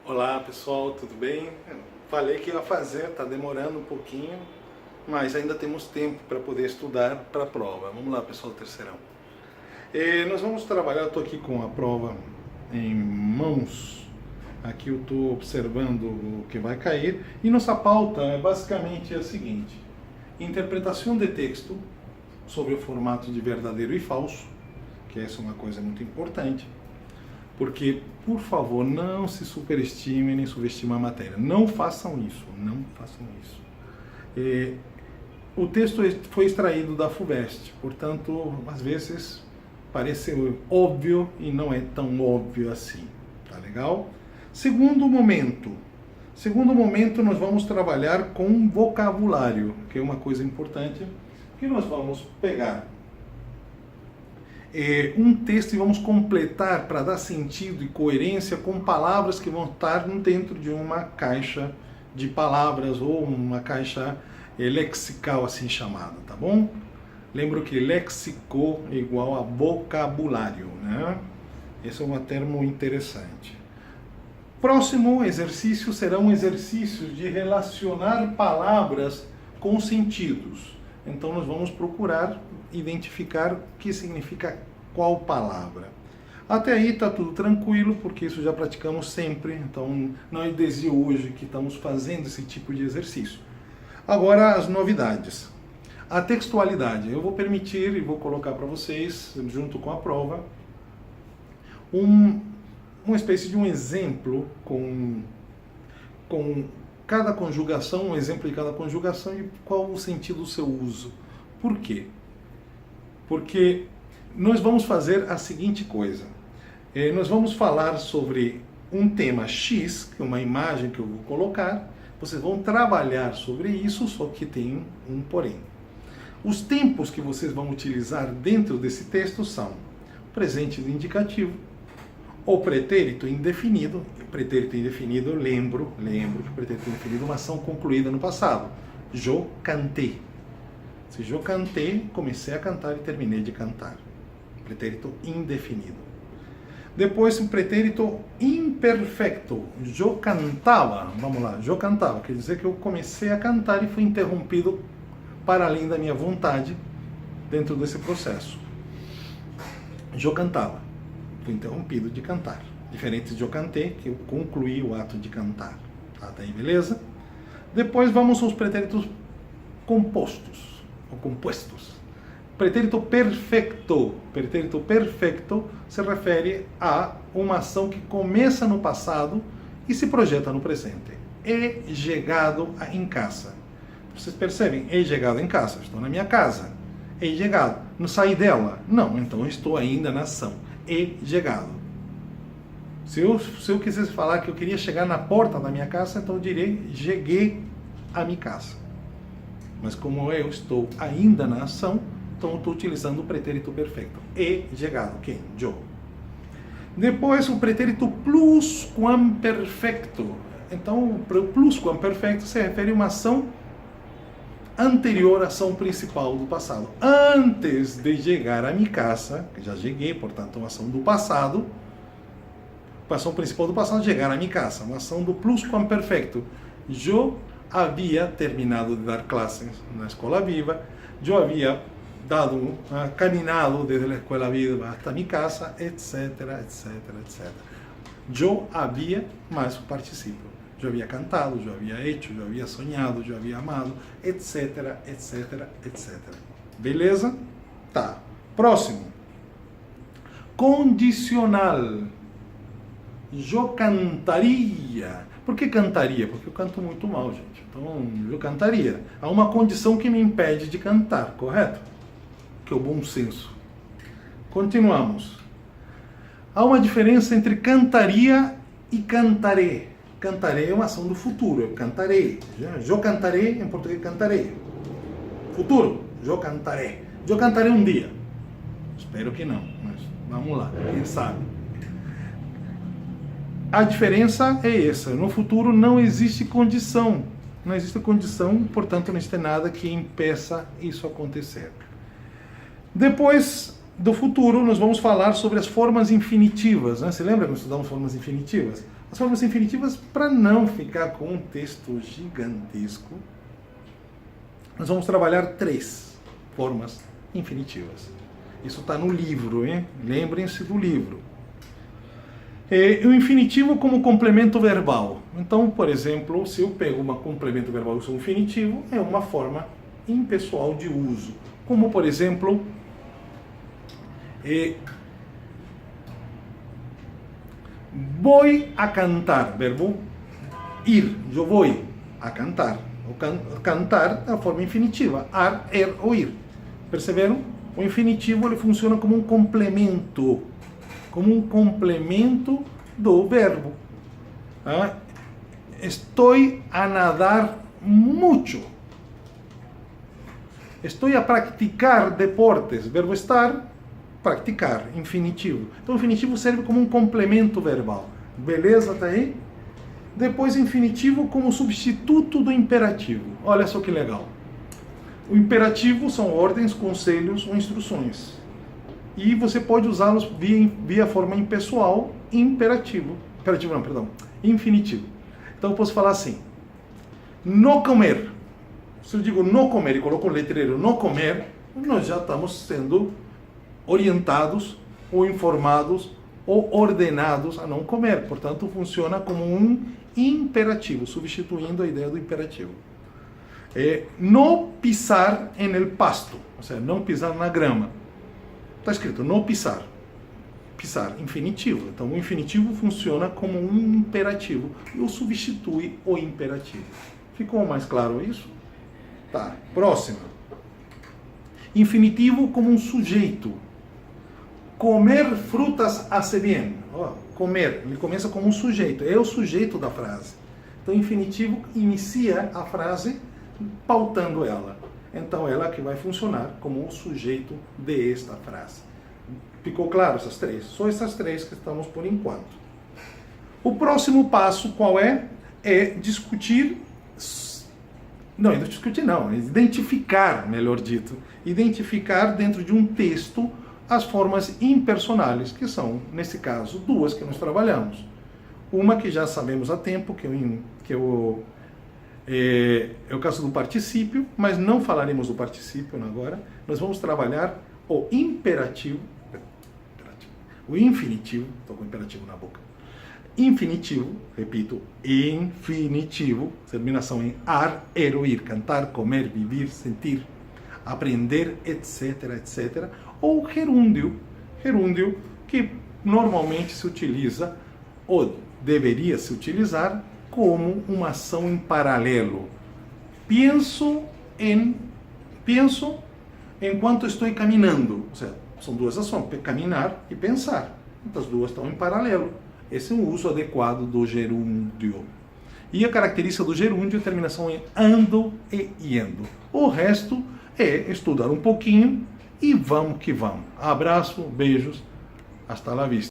Olá pessoal, tudo bem? Falei que ia fazer, está demorando um pouquinho, mas ainda temos tempo para poder estudar para a prova. Vamos lá pessoal, terceirão. Nós vamos trabalhar, estou aqui com a prova em mãos, aqui eu estou observando o que vai cair, e nossa pauta é basicamente a seguinte: interpretação de texto sobre o formato de verdadeiro e falso, que essa é uma coisa muito importante. Porque, por favor, não se superestimem nem subestimem a matéria. Não façam isso, não façam isso. O texto foi extraído da FUVEST, portanto, às vezes parece óbvio e não é tão óbvio assim. Tá legal? Segundo momento nós vamos trabalhar com vocabulário, que é uma coisa importante, que nós vamos pegar um texto e vamos completar para dar sentido e coerência com palavras que vão estar dentro de uma caixa de palavras ou uma caixa lexical assim chamada, tá bom? Lembro que léxico é igual a vocabulário, né? Esse é um termo interessante. Próximo exercício serão exercícios de relacionar palavras com sentidos. Então nós vamos procurar identificar o que significa qual palavra. Até aí está tudo tranquilo, porque isso já praticamos sempre, então não é desde hoje que estamos fazendo esse tipo de exercício. Agora as novidades. A textualidade. Eu vou permitir e vou colocar para vocês, junto com a prova, uma espécie de um exemplo com cada conjugação, um exemplo de cada conjugação e qual o sentido do seu uso. Por quê? Porque nós vamos fazer a seguinte coisa. Nós vamos falar sobre um tema X, que é uma imagem que eu vou colocar. Vocês vão trabalhar sobre isso, só que tem um porém. Os tempos que vocês vão utilizar dentro desse texto são presente indicativo, o pretérito indefinido. Pretérito indefinido, eu lembro que o pretérito indefinido é uma ação concluída no passado. Je cantei. Se je cantei, comecei a cantar e terminei de cantar. Pretérito indefinido. Depois, um pretérito imperfecto. Je cantava. Vamos lá, je cantava. Quer dizer que eu comecei a cantar e fui interrompido para além da minha vontade dentro desse processo. Je cantava. Fui interrompido de cantar. Diferente de eu cantei, que eu concluí o ato de cantar. Tá aí, beleza? Depois vamos aos pretéritos compostos, ou compostos. Pretérito perfeito. Pretérito perfeito se refere a uma ação que começa no passado e se projeta no presente. He chegado em casa. Vocês percebem? He chegado em casa. Estou na minha casa. He chegado. Não saí dela? Não, então eu estou ainda na ação. He chegado. Se eu quisesse falar que eu queria chegar na porta da minha casa, então eu direi cheguei à minha casa. Mas como eu estou ainda na ação, então eu estou utilizando o pretérito perfeito. He chegado. Quem? Eu. Depois o pretérito plusquamperfecto. Então o plusquamperfecto se refere a uma ação anterior à ação principal do passado. Antes de chegar à minha casa, que já cheguei, portanto, uma ação do passado, a ação principal do passado, chegar à minha casa, uma ação do plusquamperfecto. Eu havia terminado de dar classes na Escola Viva, eu havia caminhado desde a Escola Viva até minha casa, etc, etc, etc. Eu havia, mais o participio. Eu havia cantado, eu havia hecho, eu havia sonhado, eu havia amado, etc, etc, etc. Beleza? Tá. Próximo. Condicional. Eu cantaria. Por que cantaria? Porque eu canto muito mal, gente. Então, eu cantaria. Há uma condição que me impede de cantar, correto? Que é o bom senso. Continuamos. Há uma diferença entre cantaria e cantaré. Cantarei é uma ação do futuro, eu cantarei. Eu cantarei, em português, cantarei. Futuro, eu cantarei. Eu cantarei um dia. Espero que não, mas vamos lá, quem sabe. A diferença é essa. No futuro não existe condição. Não existe condição, portanto não existe nada que impeça isso acontecer. Depois do futuro, nós vamos falar sobre as formas infinitivas. Né? Você lembra que nós estudamos formas infinitivas? As formas infinitivas, para não ficar com um texto gigantesco, nós vamos trabalhar 3 formas infinitivas. Isso está no livro, hein? Lembrem-se do livro. O infinitivo como complemento verbal. Então, por exemplo, se eu pego um complemento verbal e uso um infinitivo, é uma forma impessoal de uso. Como, por exemplo, vou a cantar, verbo ir, eu vou a cantar. O cantar é a forma infinitiva, ar, ou ir. Perceberam? O infinitivo ele funciona como um complemento do verbo. Estou a nadar muito. Estou a praticar deportes, verbo estar, praticar, infinitivo. Então o infinitivo serve como um complemento verbal. Beleza, tá aí? Depois infinitivo como substituto do imperativo. Olha só que legal. O imperativo são ordens, conselhos ou instruções. E você pode usá-los via forma impessoal, infinitivo. Então eu posso falar assim: no comer. Se eu digo no comer e coloco o letreiro no comer, nós já estamos sendo orientados ou informados ou ordenados a não comer. Portanto, funciona como um imperativo, substituindo a ideia do imperativo. No pisar en el pasto, ou seja, não pisar na grama. Está escrito no pisar. Pisar, infinitivo. Então, o infinitivo funciona como um imperativo e substitui o imperativo. Ficou mais claro isso? Tá. Próxima. Infinitivo como um sujeito. Comer frutas hace bien. Comer, ele começa como um sujeito, é o sujeito da frase. Então, o infinitivo inicia a frase pautando ela. Então, ela que vai funcionar como o sujeito desta frase. Ficou claro essas 3? Só essas 3 que estamos por enquanto. O próximo passo qual é? É discutir... Não, identificar, melhor dito. Identificar dentro de um texto as formas impersonais, que são, nesse caso, 2 que nós trabalhamos. Uma que já sabemos há tempo, é o caso do particípio, mas não falaremos do particípio agora. Nós vamos trabalhar o imperativo, o infinitivo, estou com o imperativo na boca. Infinitivo, repito, infinitivo, terminação em ar, ir, cantar, comer, viver, sentir, aprender, etc, etc. Ou gerúndio que normalmente se utiliza, ou deveria se utilizar, como uma ação em paralelo. Penso enquanto estou caminhando. Ou seja, são 2 ações, caminhar e pensar. Então, as 2 estão em paralelo. Esse é um uso adequado do gerúndio. E a característica do gerúndio é a terminação em ando e indo. O resto é estudar um pouquinho e vamos que vamos. Abraço, beijos, hasta la vista.